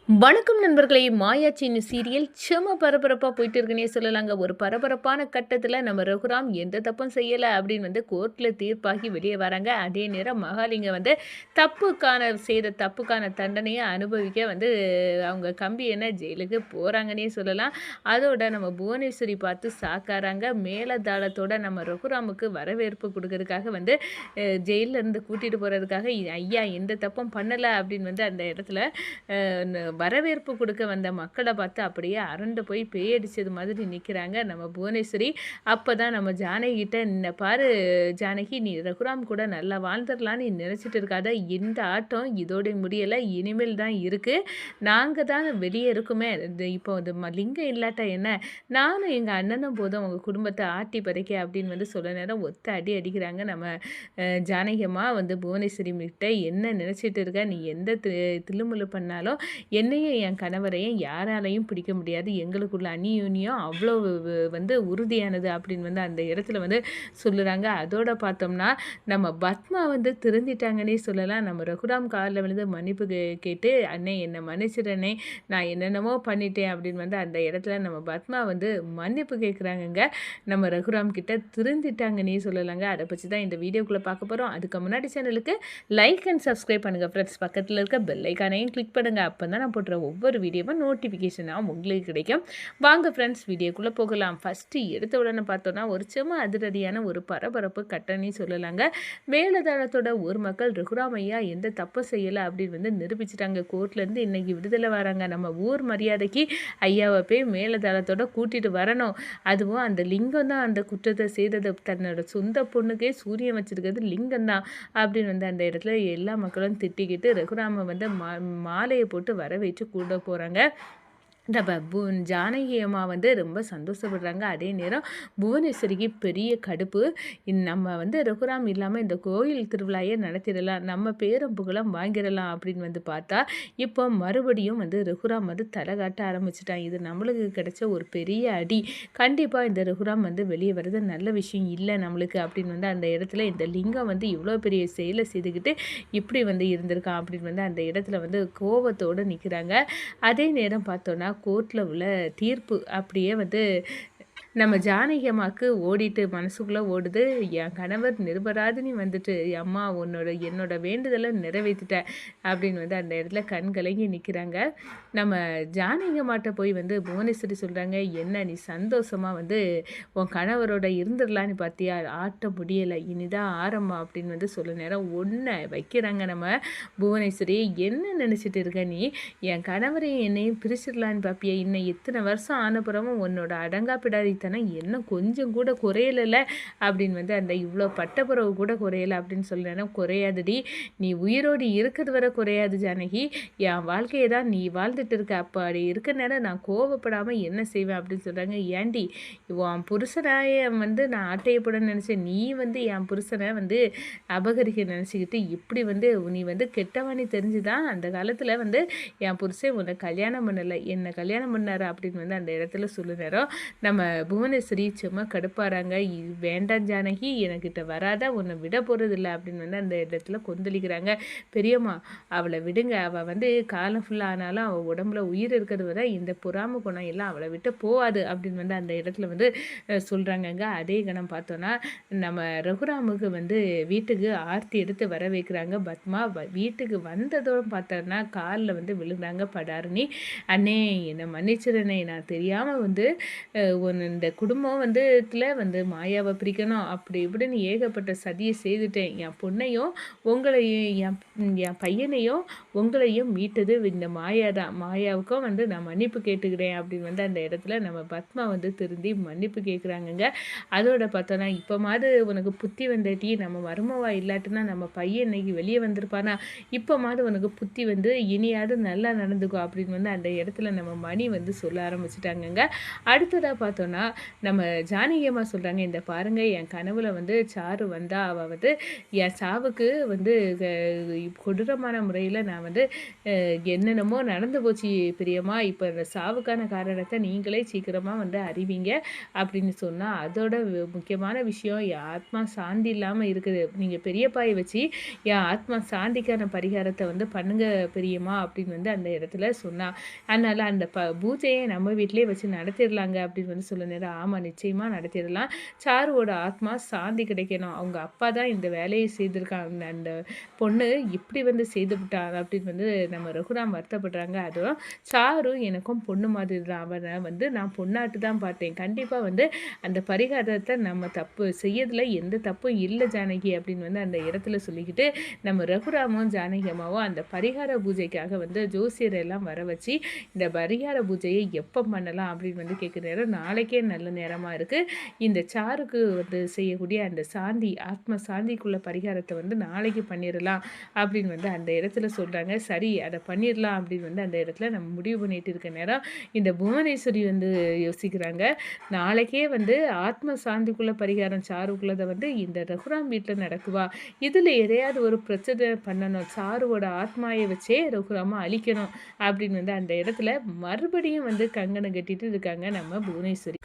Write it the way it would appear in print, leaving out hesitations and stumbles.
வணக்கம் நண்பர்களே! மாயாச்சின்னு சீரியல் செம பரபரப்பா போயிட்டு இருக்குன்னே சொல்லலாங்க. ஒரு பரபரப்பான கட்டத்தில நம்ம ரகுராம் எந்த தப்பும் செய்யல அப்படின்னு கோர்ட்ல தீர்ப்பாகி வெளியே வராங்க. அதே நேரம் மகாலிங்கம் செய்த தப்புக்கான தண்டனைய அனுபவிக்க அவங்க கம்பி எண்ண ஜெயிலுக்கு போறாங்கன்னே சொல்லலாம். அதோட நம்ம புவனேஸ்வரி பார்த்து ஷாக்காறாங்க. மேலதாளத்தோட நம்ம ரகுராமுக்கு வரவேற்பு குடுக்கறதுக்காக ஜெயில்ல இருந்து கூட்டிட்டு போறதுக்காக ஐயா எந்த தப்பும் பண்ணல அப்படின்னு அந்த இடத்துல வரவேற்பு கொடுக்க வந்த மக்களை பார்த்து அப்படியே அரண்டு போய் பேயடிச்சது மாதிரி நிற்கிறாங்க நம்ம புவனேஸ்வரி. அப்போ தான் நம்ம ஜானகிட்ட "இந்த பாரு ஜானகி, நீ ரகுராம் கூட நல்லா வாழ்ந்துடலான்னு நீ நினச்சிட்டு இருக்காத. இந்த ஆட்டம் இதோட முடியலை, இனிமேல் தான் இருக்குது. நாங்கள் தான் வெளியே இருக்குமே. இப்போ லிங்கம் இல்லாட்டா என்ன, நானும் எங்கள் அண்ணனும் போதும் உங்கள் குடும்பத்தை ஆட்டி பறிக்க" அப்படின்னு சொல்ல நேரம் ஒத்த அடி அடிக்கிறாங்க நம்ம ஜானகி அம்மா புவனேஸ்வரி கிட்ட. "என்ன நினச்சிட்டு இருக்க, நீ எந்த தில்லுமுள்ளு பண்ணாலும் என்னையும் என் கணவரையும் யாராலையும் பிடிக்க முடியாது. எங்களுக்குள்ள அந்நியோன்யம் அவ்வளோ உறுதியானது" அப்படின்னு அந்த இடத்துல சொல்லுறாங்க. அதோட பார்த்தோம்னா நம்ம பத்மா திருந்திட்டாங்கன்னே சொல்லலாம். நம்ம ரகுராம் காலில் மன்னிப்பு கேட்டு "அண்ணே என்னை மன்னிச்சிடனே, நான் என்னென்னமோ பண்ணிட்டேன்" அப்படின்னு அந்த இடத்துல நம்ம பத்மா மன்னிப்பு கேட்குறாங்கங்க. நம்ம ரகுராம் கிட்ட திருந்திட்டாங்கன்னே சொல்லலாங்க. அதை பற்றி தான் இந்த வீடியோக்குள்ளே பார்க்க போகிறோம். அதுக்கு முன்னாடி சேனலுக்கு லைக் அண்ட் சப்ஸ்கிரைப் பண்ணுங்கள் ஃப்ரெண்ட்ஸ். பக்கத்தில் இருக்க பெல் ஐக்கானையும் கிளிக் பண்ணுங்கள். அப்போ தான் நான் போடுற ஒவ்வொரு வீடியோவும் நோட்டிஃபிகேஷனாக உங்களுக்கு கிடைக்கும். வாங்க ஃப்ரெண்ட்ஸ், வீடியோக்குள்ளே போகலாம். ஃபஸ்ட்டு எடுத்த உடனே பார்த்தோன்னா ஒரு செம அதிரடியான ஒரு பரபரப்பு கட்டணி சொல்லலாங்க. மேலதாளத்தோட ஒரு மக்கள் ரகுராம் ஐயா எந்த தப்பும் செய்யலை அப்படின்னு நிரூபிச்சிட்டாங்க. கோர்ட்லேருந்து இன்றைக்கி விடுதலை வராங்க. நம்ம ஊர் மரியாதைக்கு ஐயாவை போய் மேலதாளத்தோட கூட்டிகிட்டு வரணும். அதுவும் அந்த லிங்கம் தான் அந்த குற்றத்தை செய்தது. தன்னோட சொந்த பொண்ணுக்கே சூரியன் வச்சிருக்கிறது லிங்கம் தான் அப்படின்னு அந்த இடத்துல எல்லா மக்களும் திட்டிக்கிட்டு ரகுராமை மாலையை போட்டு வர வச்சு கூட போகிறாங்க. நம்ம ஜானகி அம்மா ரொம்ப சந்தோஷப்படுறாங்க. அதே நேரம் புவனேஸ்வரிக்கு பெரிய கடுப்பு. நம்ம ரகுராம் இல்லாமல் இந்த கோயில் திருவிழாயே நடத்திடலாம், நம்ம பேரம் புகழம் வாங்கிடலாம் அப்படின்னு பார்த்தா இப்போ மறுபடியும் ரகுராம் தலை காட்ட ஆரம்பிச்சிட்டான். இது நம்மளுக்கு கிடைச்ச ஒரு பெரிய அடி. கண்டிப்பாக இந்த ரகுராம் வெளியே வர்றது நல்ல விஷயம் இல்லை நம்மளுக்கு அப்படின்னு அந்த இடத்துல இந்த லிங்கம் இவ்வளோ பெரிய செயலை செய்துக்கிட்டு இப்படி இருந்திருக்கான் அப்படின்னு அந்த இடத்துல கோபத்தோடு நிற்கிறாங்க. அதே நேரம் பார்த்தோன்னா கோர்ட்டில் உள்ள தீர்ப்பு அப்படியே நம்ம ஜானகி அம்மாவுக்கு ஓடிட்டு மனசுக்குள்ளே ஓடுது. என் கணவர் நிரபராதினி அம்மா என்னோட வேண்டுதலை நிறைவேற்றிட்ட அப்படின்னு அந்த இடத்துல கண் கலங்கி நிற்கிறாங்க. நம்ம ஜானகி அம்மாட்ட போய் புவனேஸ்வரி சொல்கிறாங்க, "என்ன நீ சந்தோஷமாக உன் கணவரோட இருந்துடலான்னு பார்த்தியா, ஆட்ட முடியலை, இனிதான் ஆரம்பம்" அப்படின்னு சொல்ல நேரம் ஒன்றை வைக்கிறாங்க நம்ம புவனேஸ்வரி. "என்ன நினச்சிட்டு இருக்க நீ, என் கணவரையும் என்னையும் பிரிச்சிடலான்னு பார்ப்பியா? இன்னும் எத்தனை வருஷம் ஆனப்புறமும் உன்னோட அடங்காப்பிடாதி என்ன கொஞ்சம் கூட குறையலை அப்படின்னு அந்த இவ்வளோ பட்டப்புறவு கூட குறையலை அப்படின்னு சொல்கிறேன். குறையாதுடி, நீ உயிரோடு இருக்கிறது வரை குறையாது ஜானகி. என் வாழ்க்கையை தான் நீ வாழ்ந்துட்டு இருக்க. அப்படி இருக்க நேரம் நான் கோவப்படாமல் என்ன செய்வேன் அப்படின்னு சொல்கிறாங்க. "ஏண்டி, உன் புருஷனாய நான் ஆட்டையப்பட நினச்சேன், நீ என் புருஷனை அபகரிக்க நினச்சிக்கிட்டு இப்படி நீ கெட்டவானி தெரிஞ்சுதான் அந்த காலத்தில் என் புருஷன் உன்னை கல்யாணம் பண்ணலை, என்னை கல்யாணம் பண்ணார்" அப்படின்னு அந்த இடத்துல சொல்லு நேரம் நம்ம புவனேஸ்வரி சும்மா கடுப்பாறாங்க. "வேண்டாம் ஜானகி, எனக்கிட்ட வராத, உன்னை விட போகிறதில்ல" அப்படின்னு அந்த இடத்துல கொந்தளிக்கிறாங்க. "பெரியம்மா, அவளை விடுங்க. அவள் காலம் ஃபுல்லாக ஆனாலும் அவள் உடம்புல உயிர் இருக்கிறது வரை இந்த பொறாம குணம் எல்லாம் அவளை விட்டு போகாது" அப்படின்னு அந்த இடத்துல சொல்கிறாங்கங்க. அதே கணம் பார்த்தோன்னா நம்ம ரகுராமுக்கு வீட்டுக்கு ஆர்த்தி எடுத்து வர வைக்கிறாங்க பத்மா. வீட்டுக்கு வந்ததோடு பார்த்தோன்னா காலில் விழுந்தாங்க படாருனி. "அண்ணே, என்னை மன்னிச்சிடனே, நான் தெரியாமல் இந்த குடும்பம் மாயாவை பிரிக்கணும் அப்படி இப்படின்னு ஏகப்பட்ட சதியை செய்துட்டேன். என் பொண்ணையும் உங்களையும் என் பையனையும் உங்களையும் மீட்டது இந்த மாயா தான். மாயாவுக்கும் நான் மன்னிப்பு கேட்டுக்கிறேன்" அப்படின்னு அந்த இடத்துல நம்ம பத்மா திருந்தி மன்னிப்பு கேட்குறாங்கங்க. அதோட பார்த்தோன்னா, "இப்போமாவது உனக்கு புத்தி வந்தடி, நம்ம மருமவா இல்லாட்டினா நம்ம பையன் இன்னைக்கு வெளியே வந்திருப்பானா, இப்போமாவது உனக்கு புத்தி இனியாவது நல்லா நடந்துக்கும்" அப்படின்னு அந்த இடத்துல நம்ம மணி சொல்ல ஆரம்பிச்சிட்டாங்கங்க. அடுத்ததாக பார்த்தோன்னா நம்ம ஜானகி அம்மா சொல்றாங்க, "இந்த பாருங்க என் கனவுல வந்து சாரு வந்தா, அவ வந்து என் சாவுக்கு வந்து கொடூரமான முறையில நான் வந்து என்னென்னமோ நடந்து போச்சு பெரியம்மா. இப்ப இந்த சாவுக்கான காரணத்த நீங்களே சீக்கிரமா வந்து அறிவீங்க." அப்படின்னு சொன்னா, அதோட முக்கியமான விஷயம் என் ஆத்மா சாந்தி இல்லாம இருக்குது. நீங்க பெரியப்பாய வச்சு என் ஆத்மா சாந்திக்கான பரிகாரத்த வந்து பண்ணுங்க பெரியம்மா அப்படின்னு வந்து அந்த இடத்துல சொன்னா. அதனால அந்த பூஜைய நம்ம வீட்லயே வச்சு நடத்திடலாங்க அப்படின்னு வந்து சொல்ல நேரம், ஆமா நிச்சயமா நடத்திடலாம். சாருவோட ஆத்மா சாந்தி கிடைக்கணும். அவங்க அப்பா தான் இந்த வேலைய செய்திருக்காங்க. அந்த பொண்ணு இப்படி வந்து செய்துபுட்டா அப்படின்னு வந்து நம்ம ரகுராம் வருத்தப்படுறாங்க. அதுவும் சாரு எனக்கும் பொண்ணு மாதிரி தான். அவன வந்து நான் பொண்ணாட்டு தான் பார்த்தேன். கண்டிப்பா வந்து அந்த பரிகாரத்த நம்ம தப்பு செய்யறதுல எந்த தப்பும் இல்ல ஜானகி அப்படின்னு வந்து அந்த இடத்துல சொல்லிக்கிட்டு, நம்ம ரகுராமும், ஜானகி அம்மாவும் அந்த பரிகார பூஜைக்காக வந்து ஜோசியர் எல்லாம் வர வச்சு, இந்த பரிகார பூஜைய எப்ப பண்ணலாம் அப்படின்னு வந்து கேட்கிற நேரம், நாளைக்கே நல்ல நேரமா இருக்கு. இந்த சாருக்கு வந்து செய்யக்கூடிய அந்த சாந்தி, ஆத்ம சாந்திக்குள்ள பரிகாரத்த வந்து நாளைக்கு பண்ணிறலாம் அப்படின்னு வந்து அந்த இடத்துல சொல்றாங்க. சரி அத பண்ணிறலாம் அப்படின்னு வந்து அந்த இடத்துல நம்ம முடிவு பண்ணிட்டு இருக்க நேரம், இந்த புவனேஸ்வரி வந்து யோசிக்கிறாங்க. நாளைக்கே வந்து ஆத்ம சாந்திக்குள்ள பரிகாரம் சாருக்குள்ளத வந்து இந்த ரகுராம் வீட்ல நடக்குவா? இதுல எதையாவது ஒரு பிரச்சனை பண்ணணும். சாருவோட ஆத்மாய வச்சே ரகுராம அழிக்கணும் அப்படின்னு வந்து அந்த இடத்துல மறுபடியும் வந்து கங்கணம் கட்டிட்டு இருக்காங்க நம்ம புவனேஸ்வரி.